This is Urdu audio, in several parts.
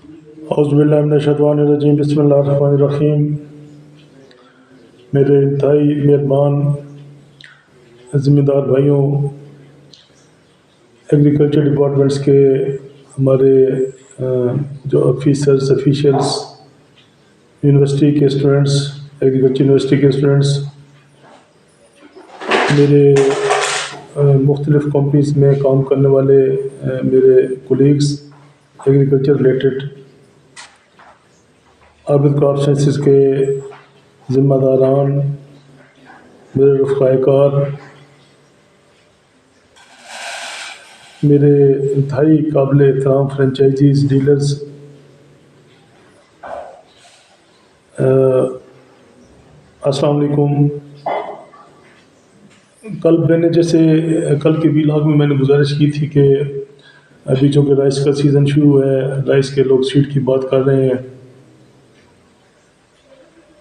اعوذ باللہ من الشیطان الرجیم، بسم اللہ الرحمن الرحیم۔ میرے انتہائی مہربان ذمہ دار بھائیوں، ایگریکلچر ڈپارٹمنٹس کے ہمارے جو آفیشیلس، یونیورسٹی کے اسٹوڈنٹس، ایگریکلچر یونیورسٹی کے اسٹوڈنٹس، میرے مختلف کمپنیز میں کام کرنے والے میرے کولیگز، ایگریکلچر ریلیٹڈ عابد کرافٹ سائنسز کے ذمہ داران، میرے رفقائے کار، میرے انتہائی قابل احترام فرنچائزیز، ڈیلرز، السلام علیکم۔ کل کے ویلاگ میں نے گزارش کی تھی کہ ابھی جو کہ رائس کا سیزن شروع ہے، رائس کے لوگ سیڈ کی بات کر رہے ہیں،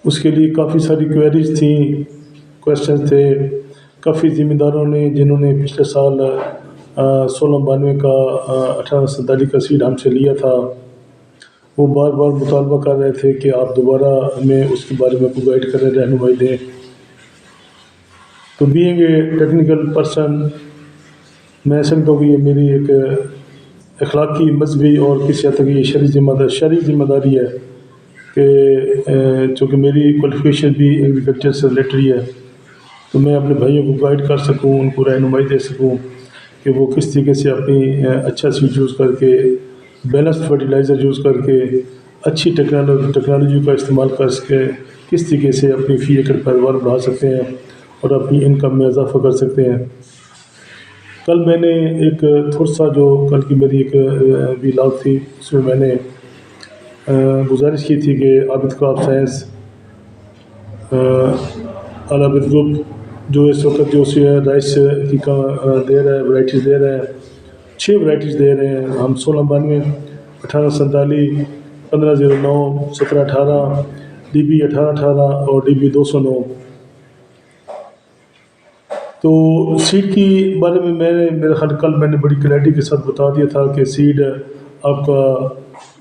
اس کے لیے کافی ساری کوئریز تھیں، کویشچن تھے۔ کافی ذمہ داروں نے جنہوں نے پچھلے سال 1692 کا 1847 کا سیڈ ہم سے لیا تھا، وہ بار بار مطالبہ کر رہے تھے کہ آپ دوبارہ ہمیں اس کے بارے میں کوئی گائیڈ کریں، رہنمائی دیں۔ تو بینگ اے ٹیکنیکل پرسن، میں سمجھتا ہوں کہ یہ میری ایک اخلاقی، مذہبی اور کسی حد تک یہ شرعی ذمہ داری ہے کہ چونکہ میری کوالیفیکیشن بھی ایگریکلچر سے ریلیٹڈ ہے، تو میں اپنے بھائیوں کو گائیڈ کر سکوں، ان کو رہنمائی دے سکوں کہ وہ کس طریقے سے اپنی اچھا سیڈ یوز کر کے، بیلنسڈ فرٹیلائزر یوز کر کے، اچھی ٹیکنالوجی کا استعمال کر سکے، کس طریقے سے اپنی فی ایکڑ پیداوار بڑھا سکتے ہیں اور اپنی انکم میں اضافہ کر سکتے ہیں۔ کل میں نے ایک تھوڑا سا جو کل کی میری ایک ویلاگ تھی، اس میں نے گزارش کی تھی کہ عابد کرافٹ سائنس العابد گروپ جو اس وقت جو رائس کی دے رہا ہے، ورائٹیز دے رہا ہے، 6 ورائٹیز دے رہے ہیں ہم: 1692، 1847، 1509، 1718، DB 1818 اور DB 209۔ تو سیڈ کی بارے میں میرے خیال کل میں نے بڑی کلیئرٹی کے ساتھ بتا دیا تھا کہ سیڈ آپ کا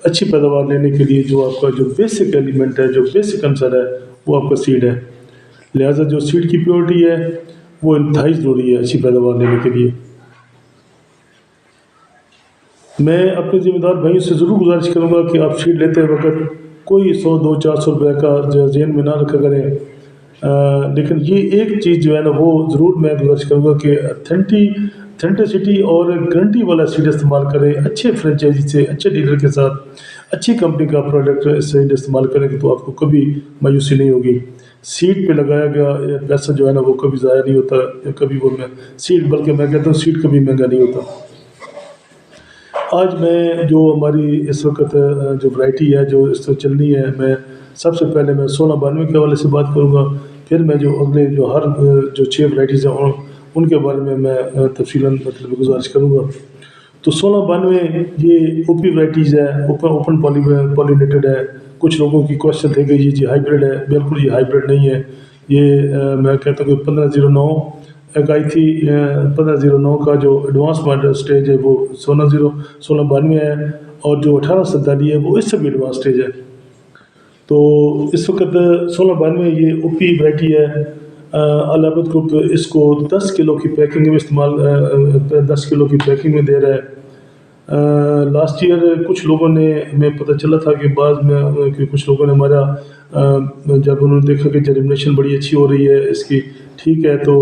اچھی پیداوار لینے کے لیے جو آپ کا جو بیسک ایلیمنٹ ہے، جو بیسک عنصر ہے، وہ آپ کا سیڈ ہے۔ لہٰذا جو سیڈ کی پیورٹی ہے وہ انتہائی ضروری ہے اچھی پیداوار لینے کے لیے۔ میں اپنے ذمہ دار بھائیوں سے ضرور گزارش کروں گا کہ آپ سیڈ لیتے وقت کوئی 100، 200، 400 روپے کا ذہن میں نہ رکھا کریں، لیکن یہ ایک چیز جو ہے نا وہ ضرور میں گزارش کروں گا کہ اتھینٹسٹی اور گارنٹی والا سیڈ استعمال کریں، اچھے فرنچائزی سے، اچھے ڈیلر کے ساتھ، اچھی کمپنی کا پروڈکٹ سیڈ استعمال کریں گے تو آپ کو کبھی مایوسی نہیں ہوگی۔ سیڈ پہ لگایا گیا پیسہ جو ہے نا وہ کبھی ضائع نہیں ہوتا، کبھی وہ سیڈ، بلکہ میں کہتا ہوں سیڈ کبھی مہنگا نہیں ہوتا۔ آج میں جو ہماری اس وقت جو ورائٹی ہے جو اس وقت چلنی ہے، میں سب سے پہلے میں 1692 کے حوالے سے بات کروں گا، پھر میں جو اگلے جو ہر جو 6 ورائٹیز ہیں ان کے بارے میں تفصیلاً گزارش کروں گا۔ تو 1692 یہ اوپی ورائٹیز ہے، اوپن پالینیٹڈ ہے۔ کچھ لوگوں کی کوشچن تھے کہ یہ ہائیبریڈ ہے، بالکل یہ ہائیبریڈ نہیں ہے۔ یہ میں کہتا ہوں کہ 1509 ایک آئی تھی، 1509 کا جو ایڈوانس ماڈل سٹیج ہے وہ 1692 ہے، اور جو 1847 ہے وہ اس سے بھی ایڈوانس سٹیج ہے۔ تو اس وقت 1692 یہ اوپی ورائٹی ہے۔ العابد گروپ اس کو 10 کلو کی پیکنگ میں 10 کلو کی پیکنگ میں دے رہا ہے۔ لاسٹ ایئر کچھ لوگوں نے، ہمیں پتہ چلا تھا کہ بعض میں کہ کچھ لوگوں نے ہمارا جب انہوں نے دیکھا کہ جرمنیشن بڑی اچھی ہو رہی ہے اس کی، ٹھیک ہے، تو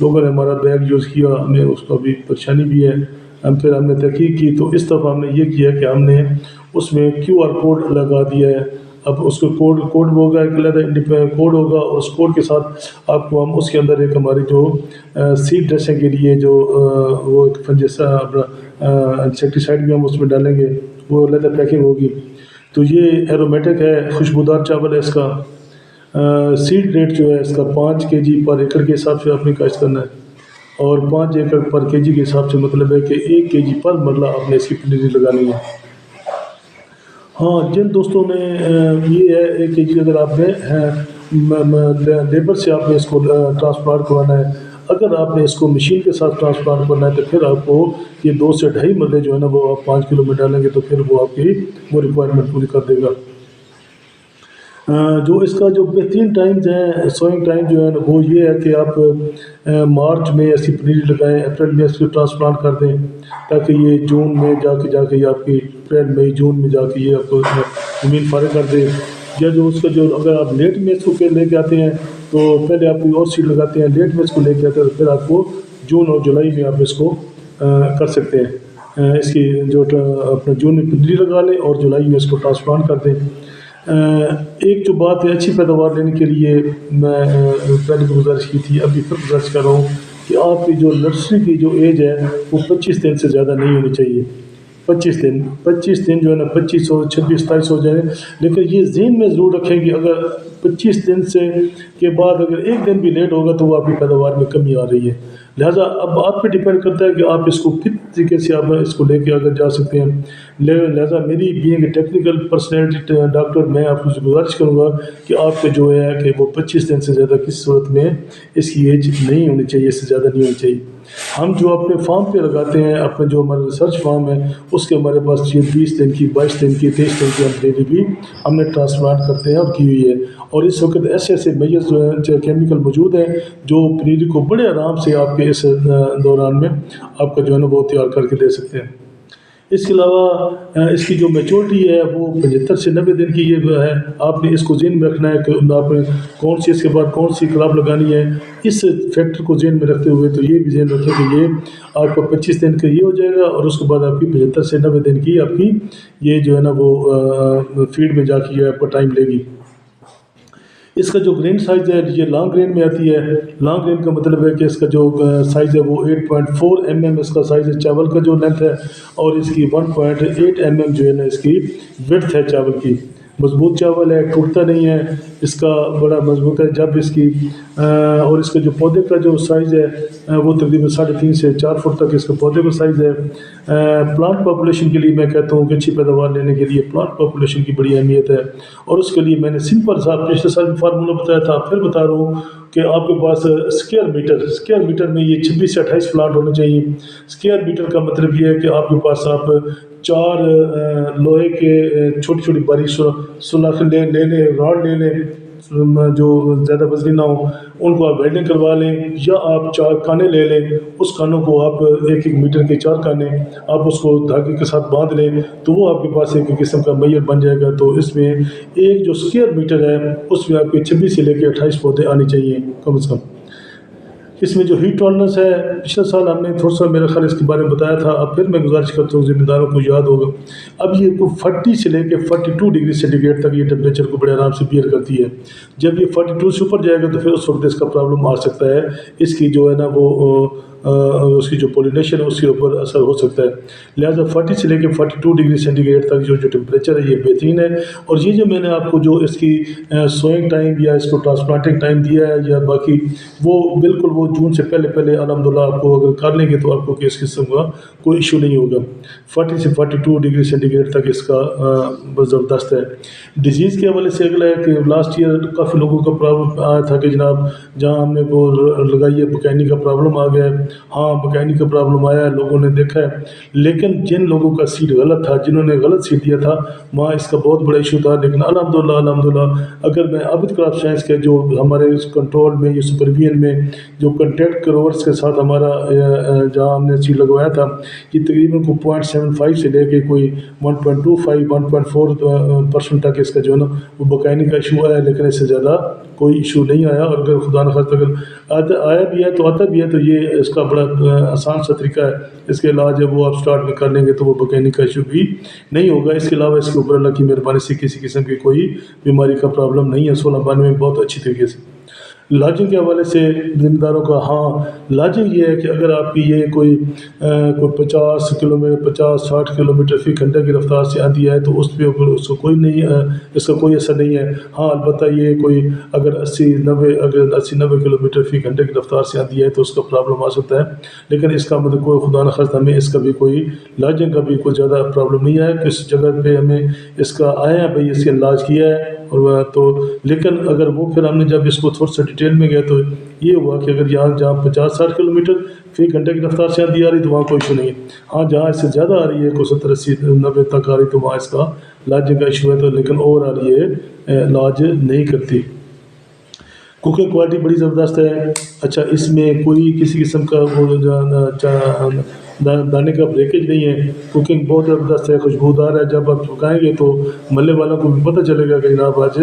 لوگوں نے ہمارا بیگ یوز کیا، ہمیں اس کا بھی پریشانی بھی ہے۔ پھر ہم نے تحقیق کی تو اس دفعہ ہم نے یہ کیا کہ ہم نے اس میں QR کوڈ لگا دیا ہے۔ اب اس کو کوڈ ہوگا، ایک علیحدہ کوڈ ہوگا، اور اس کوڈ کے ساتھ آپ کو ہم اس کے اندر ایک ہماری جو سیڈ ڈریسنگ کے لیے جو وہ ایک جیسا اپنا انسیکٹیسائڈ بھی ہم اس میں ڈالیں گے، وہ علیحدہ پیکنگ ہوگی۔ تو یہ ایرومیٹک ہے، خوشبودار چاول ہے اس کا۔ سیڈ ریٹ جو ہے اس کا 5 kg پر ایکڑ کے حساب سے آپ نے کاشت کرنا ہے، اور 5 ایکڑ پر kg کے حساب سے مطلب ہے کہ 1 kg پر مرلہ آپ نے اس کی پنیری لگانی ہے۔ ہاں، جن دوستوں نے یہ ہے 1 kg اگر آپ نے لیبر سے آپ نے اس کو ٹرانسپلانٹ کروانا ہے، اگر آپ نے اس کو مشین کے ساتھ ٹرانسپلانٹ کرنا ہے تو پھر آپ کو یہ 2 سے 2.5 مرلے جو ہے نا وہ آپ 5 کلو میں ڈالیں گے تو پھر وہ آپ کی وہ ریکوائرمنٹ پوری کر دے گا۔ جو اس کا جو بہترین ٹائمز ہیں سوئنگ ٹائم جو ہے نا وہ یہ ہے کہ آپ مارچ میں ایسی پنیری لگائیں، اپریل میں اس کو ٹرانسپلانٹ کر دیں تاکہ یہ جون میں جا کے یہ آپ کی اپریل مئی جون میں جا کے یہ آپ کو زمین فارغ کر دے۔ یا جو اس کا جو اگر آپ لیٹ میں اس کو لے کے آتے ہیں تو پہلے آپ کوئی اور سیڈ لگاتے ہیں، لیٹ میں اس کو لے کے آتے ہیں تو پھر آپ کو جون اور جولائی میں آپ اس کو کر سکتے ہیں۔ اس کی جو اپنا جون میں پنیری لگا لیں اور جولائی میں اس کو ٹرانسپلانٹ کر دیں۔ ایک جو بات ہے اچھی پیداوار لینے کے لیے میں پہلے بھی گزارش کی تھی، ابھی پھر گزارش کر رہا ہوں کہ آپ کی جو نرسری کی جو ایج ہے وہ 25 دن سے زیادہ نہیں ہونی چاہیے۔ 25 دن جو ہے نا 25 ہو 26 27 ہو جائے، لیکن یہ ذہن میں ضرور رکھیں کہ اگر 25 دن سے کے بعد اگر ایک دن بھی لیٹ ہوگا تو وہ آپ کی پیداوار میں کمی آ رہی ہے۔ لہٰذا اب آپ پہ ڈیپینڈ کرتا ہے کہ آپ اس کو کس طریقے سے آپ اس کو لے کے اگر جا سکتے ہیں۔ لہٰذا میری بینگ ٹیکنیکل پرسنالٹی ڈاکٹر میں آپ سے گزارش کروں گا کہ آپ کو جو ہے کہ وہ 25 دن سے زیادہ کسی صورت میں اس کی ایج نہیں ہونی چاہیے، اس سے زیادہ نہیں ہونی چاہیے۔ ہم جو اپنے فارم پہ لگاتے ہیں، اپنے جو ہمارا ریسرچ فارم ہے اس کے ہمارے پاس 20 دن کی 22 دن کی 23 دن کی پنیری بھی ہم نے ٹرانسپلانٹ کرتے ہیں اور کی ہوئی ہے۔ اور اس وقت ایسے میز جو ہیں کیمیکل موجود ہیں جو پنیری کو بڑے آرام سے آپ کے اس دوران میں آپ کا جو ہے نا وہ تیار کر کے دے سکتے ہیں۔ اس کے علاوہ اس کی جو میچورٹی ہے وہ 75 سے 90 دن کی یہ ہے۔ آپ نے اس کو ذہن میں رکھنا ہے کہ آپ نے کون سی اس کے بعد کون سی کراپ لگانی ہے، اس فیکٹر کو ذہن میں رکھتے ہوئے تو یہ بھی ذہن رکھیں کہ یہ آپ کا 25 دن کا یہ ہو جائے گا اور اس کے بعد آپ کی 75 سے 90 دن کی آپ کی یہ جو ہے نا وہ فیڈ میں جا کے یہ آپ کا ٹائم لے گی۔ اس کا جو گرین سائز ہے یہ لانگ گرین میں آتی ہے۔ لانگ گرین کا مطلب ہے کہ اس کا جو سائز ہے وہ 8.4 mm اس کا سائز ہے، چاول کا جو لینتھ ہے، اور اس کی 1.8 mm جو ہے نا اس کی وڈتھ ہے چاول کی۔ مضبوط چاول ہے، ٹوٹتا نہیں ہے، اس کا بڑا مضبوط ہے۔ جب اس کی اور اس کا جو پودے کا جو سائز ہے وہ تقریباً 3.5 سے 4 فٹ تک اس کا پودے کا سائز ہے۔ پلانٹ پاپولیشن کے لیے میں کہتا ہوں کہ اچھی پیداوار لینے کے لیے پلانٹ پاپولیشن کی بڑی اہمیت ہے، اور اس کے لیے میں نے سمپل سا پچھلے سال فارمولہ بتایا تھا، پھر بتا رہا ہوں کہ آپ کے پاس اسکوائر میٹر میں یہ 26 سے 28 پلانٹ ہونے چاہیے۔ اسکوائر میٹر کا مطلب یہ ہے کہ آپ کے پاس آپ 4 لوہے کے چھوٹی چھوٹی باریک سلاخیں لے لیں، راڈ لے لیں جو زیادہ وزنی نہ ہو، ان کو آپ ویلڈنگ کروا لیں، یا آپ 4 کانے لے لیں، اس کانوں کو آپ 1 میٹر کے 4 کانے آپ اس کو دھاگے کے ساتھ باندھ لیں تو وہ آپ کے پاس ایک قسم کا میئر بن جائے گا۔ تو اس میں ایک جو اسکوائر میٹر ہے اس میں آپ کے 26 سے لے کے 28 پودے آنے چاہیے کم از کم۔ اس میں جو ہیٹ ٹالرنس ہے پچھلے سال ہم نے تھوڑا سا میرا خیال اس کے بارے میں بتایا تھا، اب پھر میں گزارش کرتا ہوں ذمہ داروں کو یاد ہوگا۔ اب یہ 40 سے لے کے 42 ڈگری سینٹی گریڈ تک یہ ٹیمپریچر کو بڑے آرام سے بیئر کرتی ہے۔ جب یہ 42 سے اوپر جائے گا تو پھر اس وقت اس کا پرابلم آ سکتا ہے، اس کی جو ہے نا وہ اس کی جو پولینیشن ہے اس کے اوپر اثر ہو سکتا ہے۔ لہٰذا 40 سے لے کے 42 ڈگری سینٹی گریڈ تک جو ٹیمپریچر ہے یہ بہترین ہے۔ اور یہ جو میں نے آپ کو جو اس کی سوئنگ ٹائم یا اس کو ٹرانسپلانٹنگ ٹائم دیا ہے یا باقی وہ بالکل وہ جون سے پہلے الحمدللہ آپ کو اگر کر لیں گے تو آپ کو اس قسم کا کوئی ایشو نہیں ہوگا۔ 40 سے 42 ڈگری سینٹی گریڈ تک اس کا زبردست ہے۔ ڈیزیز کے حوالے سے اگلا ہے کہ لاسٹ ایئر کافی لوگوں کا پرابلم آیا تھا کہ جناب جہاں ہم نے وہ لگائی ہے بکینی کا پرابلم آ گیا ہے۔ ہاں بکینی کا پرابلم آیا ہے، لوگوں نے دیکھا ہے، لیکن جن لوگوں کا سیڈ غلط تھا، جنہوں نے غلط سیڈ دیا تھا وہاں اس کا بہت بڑا ایشو تھا۔ لیکن الحمدللہ اگر میں عابد کراپ سائنس کے جو ہمارے اس کنٹرول میں یہ سپرویژن میں جو کنٹیکٹ گروورس کے ساتھ ہمارا جہاں ہم نے سیڈ لگوایا تھا یہ تقریباً کو 0.75 سے لے کے کوئی 1.25 1.4% تک اس کا جو ہے نا وہ بکینی کا ایشو آیا ہے، لیکن اس سے زیادہ کوئی ایشو نہیں آیا۔ اور اگر خدا نخواستہ اگر آیا بھی ہے تو آتا بھی ہے تو یہ اس کا بڑا آسان سا طریقہ ہے، اس کے علاج ہے وہ آپ سٹارٹ میں کر لیں گے تو وہ بکینی کا ایشو بھی نہیں ہوگا۔ اس کے علاوہ اس کے اوپر اللہ کی مہربانی سے کسی قسم کی کوئی بیماری کا پرابلم نہیں ہے۔ 1692 میں بہت اچھی طریقے سے لاجنگ کے حوالے سے ذمہ داروں کا، ہاں لاجنگ یہ ہے کہ اگر آپ کی یہ کوئی 50 کلومیٹر 50-60 کلومیٹر فی گھنٹہ کی رفتار سے آندھی ہے تو اس پہ اس کو کوئی نہیں اس کا کوئی اثر نہیں ہے۔ ہاں البتہ یہ کوئی اگر 80-90 کلومیٹر فی گھنٹے کی رفتار سے آندھی ہے تو اس کا پرابلم آ سکتا ہے، لیکن اس کا مطلب کوئی خدا نخواستہ ہمیں اس کا بھی کوئی لاجنگ کا بھی کوئی زیادہ پرابلم نہیں ہے۔ کس جگہ پہ ہمیں اس کا آیا ہے بھائی اس کا علاج کیا ہے اور تو لیکن اگر وہ پھر ہم نے جب اس کو تھوڑا سا ڈیٹیل میں گئے تو یہ ہوا کہ اگر یہاں جہاں 50-60 کلومیٹر فی گھنٹے کی رفتار سے آندھی آ رہی تو وہاں کوئی ایشو نہیں ہے. ہاں جہاں اس سے زیادہ آ رہی ہے کوئی 70-80-90 تک آ رہی تو وہاں اس کا لاجنگ کا ایشو ہے. تو لیکن اوور آل یہ لاج نہیں کرتی. کوکنگ کوالٹی بڑی زبردست ہے. اچھا اس میں کوئی کسی قسم کا وہ دانے کا بریکیج نہیں ہے. کوکنگ بہت زبردست ہے, خوشبودار ہے. جب آپ پکائیں گے تو محلے والوں کو بھی پتہ چلے گا کہ جناب آج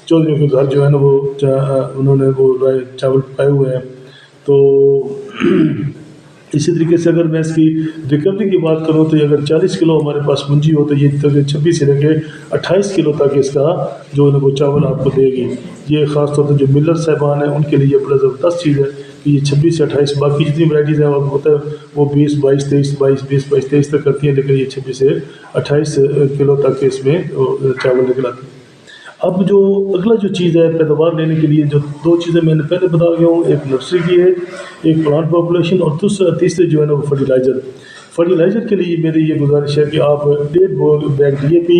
چودھریوں کے گھر جو ہے نا وہ انہوں نے وہ چاول پکائے ہوئے ہیں. تو اسی طریقے سے اگر میں اس کی ریکوری کی بات کروں تو اگر 40 کلو ہمارے پاس منجی ہو تو یہ 26 سے لے کے 28 کلو تک اس کا جو ہے نا وہ چاول آپ کو دے گی. یہ خاص طور پہ جو ملر صاحبان ہیں ان کے لیے یہ بڑا زبردست چیز ہے کہ یہ 26 سے 28. باقی جتنی ورائٹیز ہیں آپ کو پتہ ہے وہ 20-22-23 تک کرتی ہیں, لیکن یہ 26 سے 28 کلو تک اس میں چاول نکل آتی ہے. اب جو اگلا جو چیز ہے پیداوار لینے کے لیے جو دو چیزیں میں نے پہلے بتا گیا ہوں, ایک نرسری کی ہے, ایک پلانٹ پاپولیشن, اور تیسرے جو ہے نا وہ فرٹیلائزر. فرٹیلائزر کے لیے میری یہ گزارش ہے کہ آپ 1.5 بیگ ڈی اے پی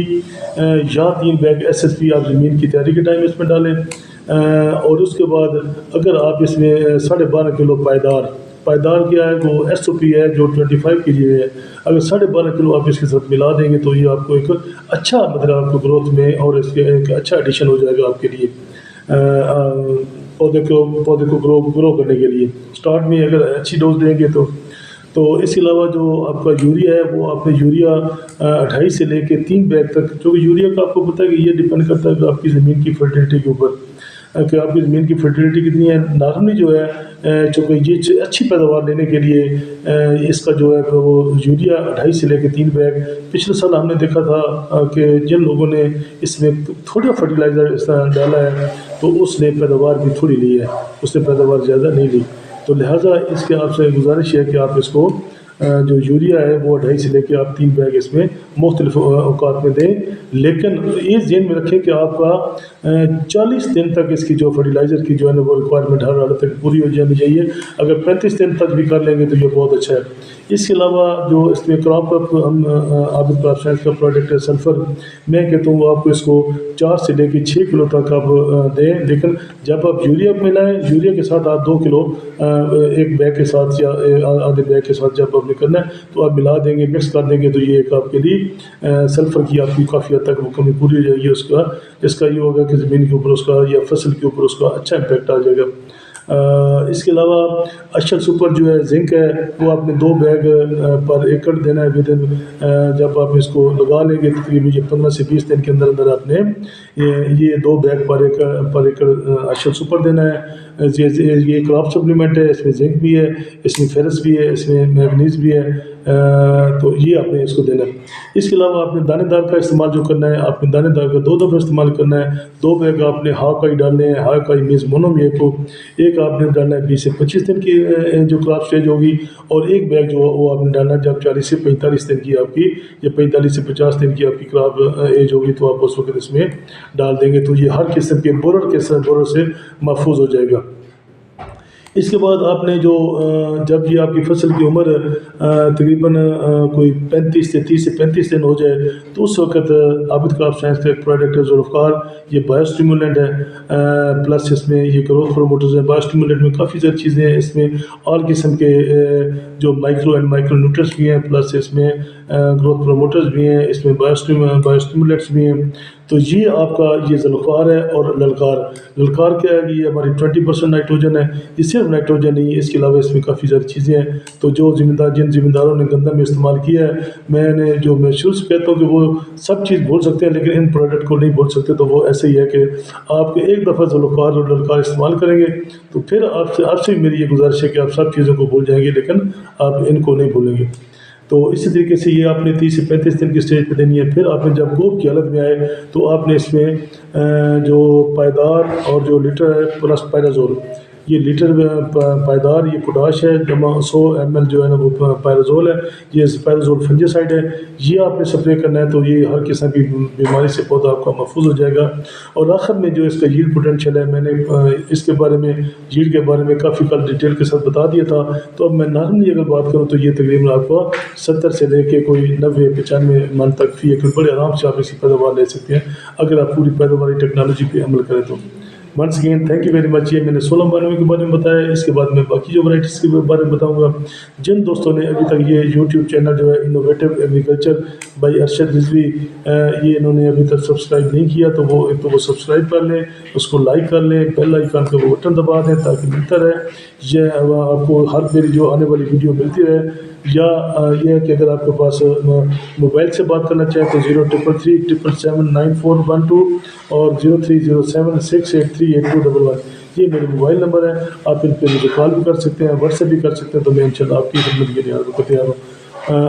یا 3 بیگ ایس ایس پی آپ زمین کی تیاری کے ٹائم اس میں ڈالیں. اور اس کے بعد اگر آپ اس میں 12.5 کلو پائیدار کیا ہے وہ ایس او پی ہے جو 25 کے لیے ہے. اگر 12.5 کلو آپ اس کے ساتھ ملا دیں گے تو یہ آپ کو ایک اچھا مطلب آپ کو گروتھ میں اور اس کے ایک اچھا ایڈیشن ہو جائے گا آپ کے لیے پودے کو گرو کرنے کے لیے. اسٹارٹ میں اگر اچھی ڈوز دیں گے تو اس کے علاوہ جو آپ کا یوریا ہے وہ آپ نے یوریا 2.5 سے لے کے 3 بیگ تک, جو یوریا کا آپ کو پتہ ہے کہ یہ ڈپینڈ کرتا ہے کہ آپ کی زمین کی فرٹیلٹی کے اوپر کہ آپ کی زمین کی فرٹیلٹی کتنی ہے. نارملی جو ہے چونکہ یہ اچھی پیداوار لینے کے لیے اس کا جو ہے وہ یوریا 2.5 سے لے کے 3 بیگ. پچھلے سال ہم نے دیکھا تھا کہ جن لوگوں نے اس میں تھوڑا فرٹیلائزر ڈالا ہے تو اس نے پیداوار بھی تھوڑی لی ہے, اس نے پیداوار زیادہ نہیں لی. تو لہٰذا اس کے آپ سے گزارش ہے کہ آپ اس کو جو یوریا ہے وہ 2.5 سے لے کے آپ 3 بیگ اس میں مختلف اوقات میں دیں. لیکن یہ ذہن میں رکھیں کہ آپ کا 40 دن تک اس کی جو فرٹیلائزر کی جو ہے نا وہ ریکوائرمنٹ ہر حالت تک پوری ہو جانی چاہیے. اگر 35 دن تک بھی کر لیں گے تو یہ بہت اچھا ہے. اس کے علاوہ جو اس میں کراپ ہم عابد کراپ سائنس کا پروڈکٹ ہے سلفر, میں کہتا ہوں آپ کو اس کو 4 سے لے کے 6 کلو تک آپ دیں. لیکن جب آپ یوریا ملائیں, یوریا کے ساتھ آپ 2 کلو ایک بیگ کے ساتھ یا آدھے بیگ کے ساتھ جب آپ نے کرنا ہے تو آپ ملا دیں گے, مکس کر دیں گے تو یہ ایک آپ کے لیے سلفر کی آپ کی کافی حد تک وہ کمی پوری ہو جائے گی. اس کا یہ ہوگا کہ زمین کے اوپر اس کا یا فصل کے اوپر اس کا اچھا امپیکٹ آ جائے گا. اس کے علاوہ اشل سپر جو ہے زنک ہے وہ آپ نے 2 بیگ پر ایکڑ دینا ہے. جب آپ اس کو لگا لیں گے تقریباً 15 سے 20 دن کے اندر اندر آپ نے یہ 2 بیگ پر ایکڑ اشل سپر دینا ہے. یہ کراپ سپلیمنٹ ہے, اس میں زنک بھی ہے, اس میں فیرس بھی ہے, اس میں میگنیز بھی ہے. تو یہ آپ نے اس کو دینا ہے. اس کے علاوہ آپ نے دانے دار کا استعمال جو کرنا ہے, آپ نے دانے دار کا 2 دفعہ استعمال کرنا ہے. 2 بیگ آپ نے ہاکائی ڈالنے ہیں. ہاکائی میز مونوم ایک آپ نے ڈالنا ہے 20 سے 25 دن کی جو کراپ سٹیج ہوگی, اور ایک بیگ جو وہ آپ نے ڈالنا ہے جب 40 سے 45 دن کی آپ کی یا 45 سے 50 دن کی آپ کی کراپ ایج ہوگی تو آپ اس وقت اس میں ڈال دیں گے. تو یہ ہر قسم کے بورر سے محفوظ ہو جائے گا. اس کے بعد آپ نے جو جب یہ آپ کی فصل کی عمر تقریباً کوئی 30 سے 35 دن ہو جائے تو اس وقت عابد کراپ سائنس کا ایک پروڈکٹ ہے ذوالفقار. یہ بایو اسٹیمولنٹ ہے, پلس اس میں یہ گروتھ پروموٹرز ہیں. بایو اسٹیمولنٹ میں کافی ساری چیزیں ہیں. اس میں آل قسم کے جو مائکرو نیوٹرنٹس بھی ہیں, پلس اس میں گروتھ پروموٹرز بھی ہیں, اس میں بایو اسٹیمولنٹس بھی ہیں. تو یہ آپ کا یہ ذوالفقار ہے. اور للکار کیا ہے کہ یہ ہماری 20% نائٹروجن ہے. یہ صرف نائٹروجن نہیں ہے, اس کے علاوہ اس میں کافی ساری چیزیں ہیں. تو جن ذمہ داروں نے گندم میں استعمال کیا ہے, میں شروع سے کہتا ہوں کہ وہ سب چیز بھول سکتے ہیں لیکن ان پروڈکٹ کو نہیں بھول سکتے. تو وہ ایسے ہی ہے کہ آپ کے ایک دفعہ ذوالفقار اور للکار استعمال کریں گے تو پھر آپ سے میری یہ گزارش ہے کہ آپ سب چیزوں کو بھول جائیں گے لیکن آپ ان کو نہیں بھولیں گے. تو اسی طریقے سے یہ آپ نے 30 سے 35 دن کی سٹیج پہ دینی ہے. پھر آپ نے جب گوب کی حالت میں آئے تو آپ نے اس میں جو پائیدار اور جو لیٹر ہے پلس یہ لیٹر پائیدار یہ پوٹاش ہے جمع 100 ml جو ہے نا وہ پیرازول ہے، یہ پیرازول فنجیسائڈ ہے، یہ آپ نے سپرے کرنا ہے تو یہ ہر قسم کی بیماری سے پودا آپ کا محفوظ ہو جائے گا۔ اور آخر میں جو اس کا ییلڈ پوٹینشیل ہے، میں نے اس کے بارے میں ییلڈ کے بارے میں کافی کل ڈیٹیل کے ساتھ بتا دیا تھا، تو اب میں نارملی اگر بات کروں تو یہ تقریباً آپ کو 70 سے لے کے کوئی 90-95 من تک فی ایکڑ بڑے آرام سے آپ اس کی پیداوار لے سکتے ہیں اگر آپ پوری پیداواری ٹیکنالوجی پہ عمل کریں تو۔ Once again thank you very much. یہ میں نے 16 بارے کے بارے میں بتایا، اس کے بعد میں باقی جو ورائٹیز کے بارے میں بتاؤں گا۔ جن دوستوں نے ابھی تک یہ یوٹیوب چینل جو ہے innovative agriculture by Arshad Rizvi یہ انہوں نے ابھی تک سبسکرائب نہیں کیا تو وہ ایک تو وہ سبسکرائب کر لیں، اس کو لائک کر لیں، بیل آئیکن کا وہ بٹن دبا دیں تاکہ ملتا رہے یہ آپ کو ہر میری جو آنے والی ویڈیو ملتی رہے۔ یا یہ ہے کہ اگر آپ کے پاس موبائل سے بات کرنا چاہیں تو 0333779412 اور 030768382211 یہ میرے موبائل نمبر ہے، آپ ان پہ مجھے کال بھی کر سکتے ہیں، واٹس ایپ بھی کر سکتے ہیں، تو میں انشاءاللہ آپ کی خدمت کے لیے تیار ہوں۔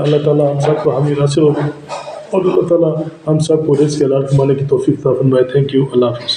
اللہ تعالیٰ ہم سب کو حامی ناصر ہو اور اللہ تعالیٰ ہم سب کو رزق حلال کمانے کی توفیق عطا فرمائے۔ تھینک یو، اللہ حافظ۔